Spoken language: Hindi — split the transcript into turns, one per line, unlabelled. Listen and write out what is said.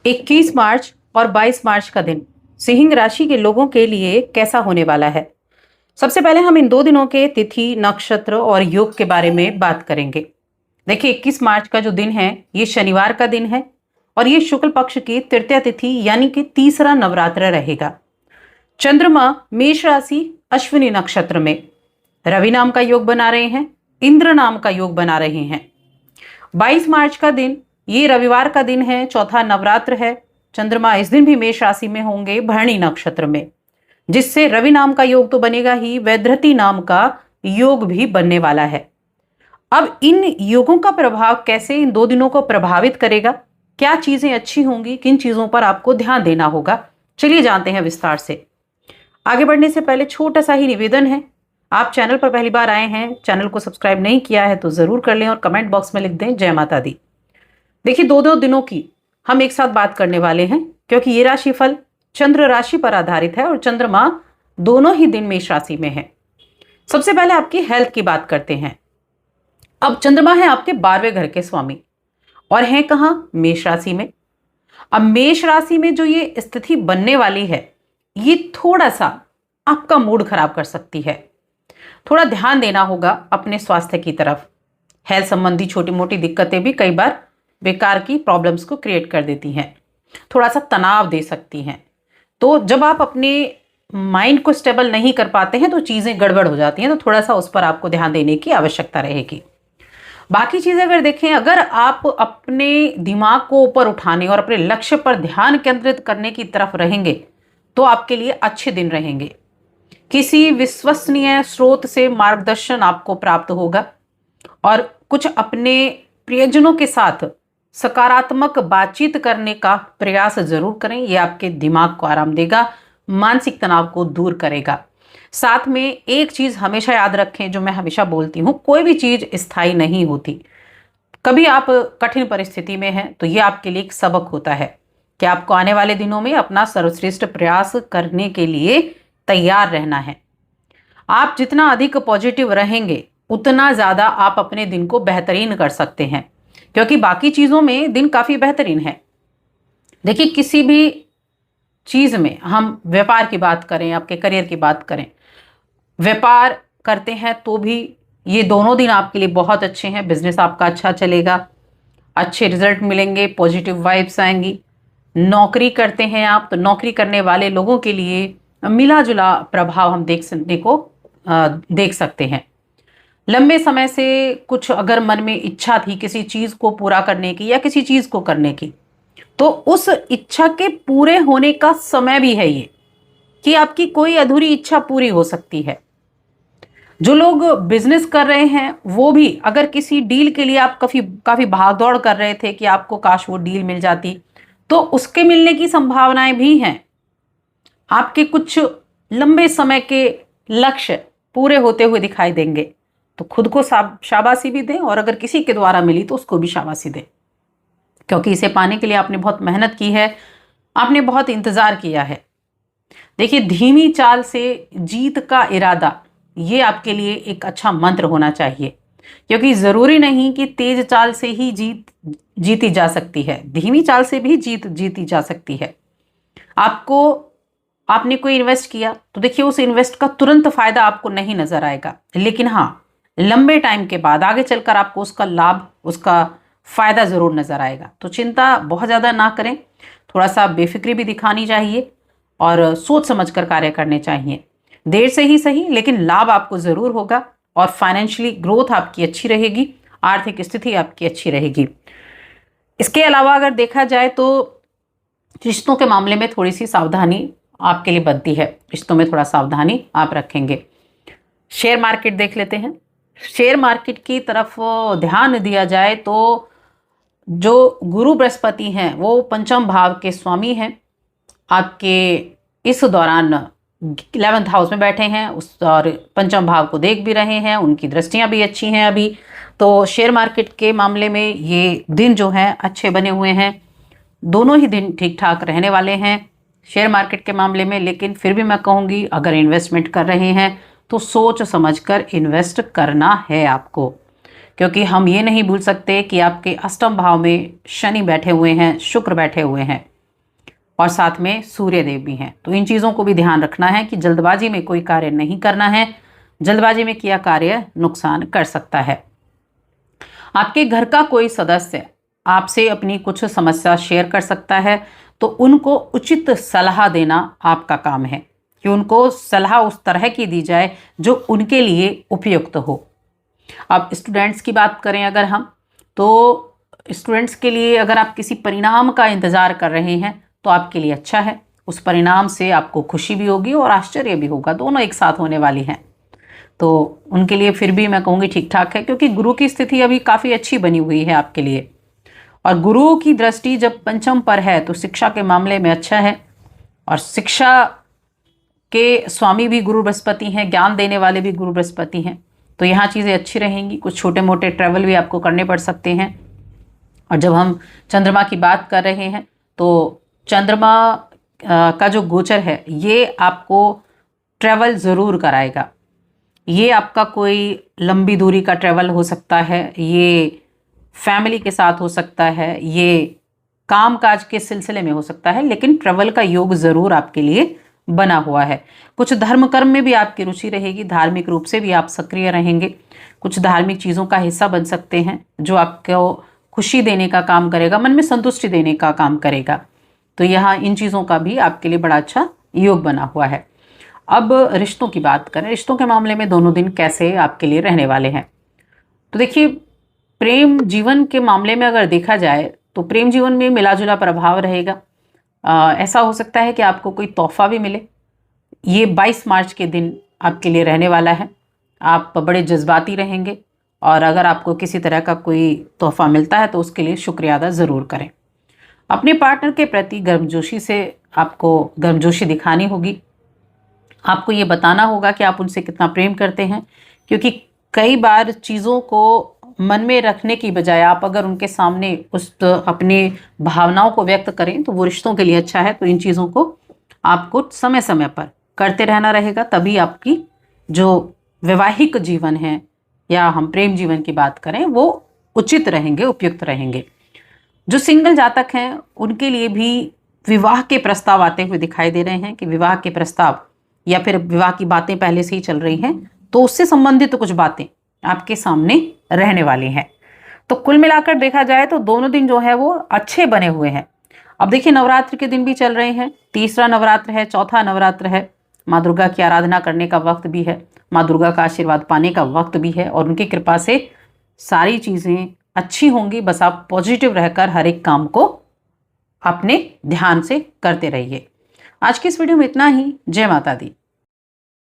21 मार्च और 22 मार्च का दिन सिंह राशि के लोगों के लिए कैसा होने वाला है। सबसे पहले हम इन 2 दिनों के तिथि, नक्षत्र और योग के बारे में बात करेंगे। देखिए 21 मार्च का जो दिन है ये शनिवार का दिन है और ये शुक्ल पक्ष की तृतीया तिथि यानी कि तीसरा नवरात्र रहेगा। चंद्रमा मेष राशि अश्विनी नक्षत्र में रवि नाम का योग बना रहे हैं, इंद्र नाम का योग बना रहे हैं। 22 मार्च का दिन ये रविवार का दिन है, चौथा नवरात्र है। चंद्रमा इस दिन भी मेष राशि में होंगे भरणी नक्षत्र में, जिससे रवि नाम का योग तो बनेगा ही, वैधृति नाम का योग भी बनने वाला है। अब इन योगों का प्रभाव कैसे इन 2 दिनों को प्रभावित करेगा, क्या चीजें अच्छी होंगी, किन चीजों पर आपको ध्यान देना होगा, चलिए जानते हैं विस्तार से। आगे बढ़ने से पहले छोटा सा ही निवेदन है, आप चैनल पर पहली बार आए हैं, चैनल को सब्सक्राइब नहीं किया है तो जरूर कर लें और कमेंट बॉक्स में लिख दें जय माता दी। देखिए 2 दिनों की हम एक साथ बात करने वाले हैं, क्योंकि ये राशिफल चंद्र राशि पर आधारित है और चंद्रमा दोनों ही दिन मेष राशि में है। सबसे पहले आपकी हेल्थ की बात करते हैं। अब चंद्रमा है आपके 12वें घर के स्वामी और हैं कहां, मेष राशि में। अब मेष राशि में जो ये स्थिति बनने वाली है ये थोड़ा सा आपका मूड खराब कर सकती है। थोड़ा ध्यान देना होगा अपने स्वास्थ्य की तरफ। हेल्थ संबंधी छोटी मोटी दिक्कतें भी कई बार बेकार की प्रॉब्लम्स को क्रिएट कर देती हैं, थोड़ा सा तनाव दे सकती हैं। तो जब आप अपने माइंड को स्टेबल नहीं कर पाते हैं तो चीज़ें गड़बड़ हो जाती हैं, तो थोड़ा सा उस पर आपको ध्यान देने की आवश्यकता रहेगी। बाकी चीज़ें अगर देखें, अगर आप अपने दिमाग को ऊपर उठाने और अपने लक्ष्य पर ध्यान केंद्रित करने की तरफ रहेंगे तो आपके लिए अच्छे दिन रहेंगे। किसी विश्वसनीय स्रोत से मार्गदर्शन आपको प्राप्त होगा और कुछ अपने प्रियजनों के साथ सकारात्मक बातचीत करने का प्रयास जरूर करें। यह आपके दिमाग को आराम देगा, मानसिक तनाव को दूर करेगा। साथ में एक चीज हमेशा याद रखें, जो मैं हमेशा बोलती हूं, कोई भी चीज स्थायी नहीं होती। कभी आप कठिन परिस्थिति में हैं तो यह आपके लिए एक सबक होता है कि आपको आने वाले दिनों में अपना सर्वश्रेष्ठ प्रयास करने के लिए तैयार रहना है। आप जितना अधिक पॉजिटिव रहेंगे उतना ज्यादा आप अपने दिन को बेहतरीन कर सकते हैं, क्योंकि बाकी चीजों में दिन काफी बेहतरीन है। देखिए किसी भी चीज में, हम व्यापार की बात करें, आपके करियर की बात करें, व्यापार करते हैं तो भी ये दोनों दिन आपके लिए बहुत अच्छे हैं। बिजनेस आपका अच्छा चलेगा, अच्छे रिजल्ट मिलेंगे, पॉजिटिव वाइब्स आएंगी। नौकरी करते हैं आप तो नौकरी करने वाले लोगों के लिए मिला जुला प्रभाव हम देख सकते हैं। लंबे समय से कुछ अगर मन में इच्छा थी किसी चीज को पूरा करने की या किसी चीज को करने की, तो उस इच्छा के पूरे होने का समय भी है ये, कि आपकी कोई अधूरी इच्छा पूरी हो सकती है। जो लोग बिजनेस कर रहे हैं वो भी, अगर किसी डील के लिए आप काफी भागदौड़ कर रहे थे कि आपको काश वो डील मिल जाती, तो उसके मिलने की संभावनाएं भी हैं। आपके कुछ लंबे समय के लक्ष्य पूरे होते हुए दिखाई देंगे, तो खुद को शाबाशी भी दें और अगर किसी के द्वारा मिली तो उसको भी शाबाशी दें, क्योंकि इसे पाने के लिए आपने बहुत मेहनत की है, आपने बहुत इंतजार किया है। देखिए धीमी चाल से जीत का इरादा, ये आपके लिए एक अच्छा मंत्र होना चाहिए, क्योंकि जरूरी नहीं कि तेज चाल से ही जीती जा सकती है, धीमी चाल से भी जीती जा सकती है। आपने कोई इन्वेस्ट किया तो देखिए उस इन्वेस्ट का तुरंत फायदा आपको नहीं नजर आएगा, लेकिन हाँ लंबे टाइम के बाद आगे चलकर आपको उसका लाभ, उसका फायदा जरूर नजर आएगा। तो चिंता बहुत ज्यादा ना करें, थोड़ा सा बेफिक्री भी दिखानी चाहिए और सोच समझकर कार्य करने चाहिए। देर से ही सही लेकिन लाभ आपको जरूर होगा और फाइनेंशियली ग्रोथ आपकी अच्छी रहेगी, आर्थिक स्थिति आपकी अच्छी रहेगी। इसके अलावा अगर देखा जाए तो रिश्तों के मामले में थोड़ी सी सावधानी आपके लिए बनती है, रिश्तों में थोड़ा सावधानी आप रखेंगे। शेयर मार्केट देख लेते हैं। शेयर मार्केट की तरफ ध्यान दिया जाए तो जो गुरु बृहस्पति हैं वो पंचम भाव के स्वामी हैं, आपके इस दौरान 11th हाउस में बैठे हैं और पंचम भाव को देख भी रहे हैं, उनकी दृष्टियां भी अच्छी हैं अभी। तो शेयर मार्केट के मामले में ये दिन जो है अच्छे बने हुए हैं, दोनों ही दिन ठीक ठाक रहने वाले हैं शेयर मार्केट के मामले में। लेकिन फिर भी मैं कहूँगी अगर इन्वेस्टमेंट कर रहे हैं तो सोच समझकर इन्वेस्ट करना है आपको, क्योंकि हम ये नहीं भूल सकते कि आपके अष्टम भाव में शनि बैठे हुए हैं, शुक्र बैठे हुए हैं। और साथ में सूर्य देव भी हैं। तो इन चीज़ों को भी ध्यान रखना है कि जल्दबाजी में कोई कार्य नहीं करना है, जल्दबाजी में किया कार्य नुकसान कर सकता है। आपके घर का कोई सदस्य आपसे अपनी कुछ समस्या शेयर कर सकता है, तो उनको उचित सलाह देना आपका काम है कि उनको सलाह उस तरह की दी जाए जो उनके लिए उपयुक्त हो। अब स्टूडेंट्स की बात करें अगर हम, तो स्टूडेंट्स के लिए अगर आप किसी परिणाम का इंतज़ार कर रहे हैं तो आपके लिए अच्छा है। उस परिणाम से आपको खुशी भी होगी और आश्चर्य भी होगा, दोनों एक साथ होने वाली हैं। तो उनके लिए फिर भी मैं कहूँगी ठीक ठाक है, क्योंकि गुरु की स्थिति अभी काफ़ी अच्छी बनी हुई है आपके लिए। और गुरु की दृष्टि जब पंचम पर है तो शिक्षा के मामले में अच्छा है। और शिक्षा के स्वामी भी गुरु बृहस्पति हैं, ज्ञान देने वाले भी गुरु बृहस्पति हैं। तो यहाँ चीज़ें अच्छी रहेंगी। कुछ छोटे मोटे ट्रैवल भी आपको करने पड़ सकते हैं। और जब हम चंद्रमा की बात कर रहे हैं तो चंद्रमा का जो गोचर है ये आपको ट्रैवल ज़रूर कराएगा। ये आपका कोई लंबी दूरी का ट्रैवल हो सकता है, ये फैमिली के साथ हो सकता है, ये काम काज के सिलसिले में हो सकता है, लेकिन ट्रैवल का योग ज़रूर आपके लिए बना हुआ है। कुछ धर्म कर्म में भी आपकी रुचि रहेगी, धार्मिक रूप से भी आप सक्रिय रहेंगे। कुछ धार्मिक चीज़ों का हिस्सा बन सकते हैं जो आपको खुशी देने का काम करेगा, मन में संतुष्टि देने का काम करेगा। तो यहाँ इन चीज़ों का भी आपके लिए बड़ा अच्छा योग बना हुआ है। अब रिश्तों की बात करें, रिश्तों के मामले में दोनों दिन कैसे आपके लिए रहने वाले हैं। तो देखिए, प्रेम जीवन के मामले में अगर देखा जाए तो प्रेम जीवन में मिला जुला प्रभाव रहेगा। ऐसा हो सकता है कि आपको कोई तोहफा भी मिले। ये 22 मार्च के दिन आपके लिए रहने वाला है। आप बड़े जज्बाती रहेंगे और अगर आपको किसी तरह का कोई तोहफा मिलता है तो उसके लिए शुक्रिया अदा ज़रूर करें। अपने पार्टनर के प्रति गर्मजोशी से आपको गर्मजोशी दिखानी होगी। आपको ये बताना होगा कि आप उनसे कितना प्रेम करते हैं, क्योंकि कई बार चीज़ों को मन में रखने की बजाय आप अगर उनके सामने उस अपनी भावनाओं को व्यक्त करें तो वो रिश्तों के लिए अच्छा है। तो इन चीज़ों को आपको समय समय पर करते रहना रहेगा, तभी आपकी जो वैवाहिक जीवन है या हम प्रेम जीवन की बात करें वो उचित रहेंगे, उपयुक्त रहेंगे। जो सिंगल जातक हैं उनके लिए भी विवाह के प्रस्ताव आते हुए दिखाई दे रहे हैं कि विवाह के प्रस्ताव या फिर विवाह की बातें पहले से ही चल रही हैं, तो उससे संबंधित कुछ बातें आपके सामने रहने वाली हैं। तो कुल मिलाकर देखा जाए तो दोनों दिन जो है वो अच्छे बने हुए हैं। अब देखिए, नवरात्र के दिन भी चल रहे हैं। तीसरा नवरात्र है, चौथा नवरात्र है, माँ दुर्गा की आराधना करने का वक्त भी है, माँ दुर्गा का आशीर्वाद पाने का वक्त भी है और उनकी कृपा से सारी चीज़ें अच्छी होंगी। बस आप पॉजिटिव रहकर हर एक काम को अपने ध्यान से करते रहिए। आज की इस वीडियो में इतना ही। जय माता दी।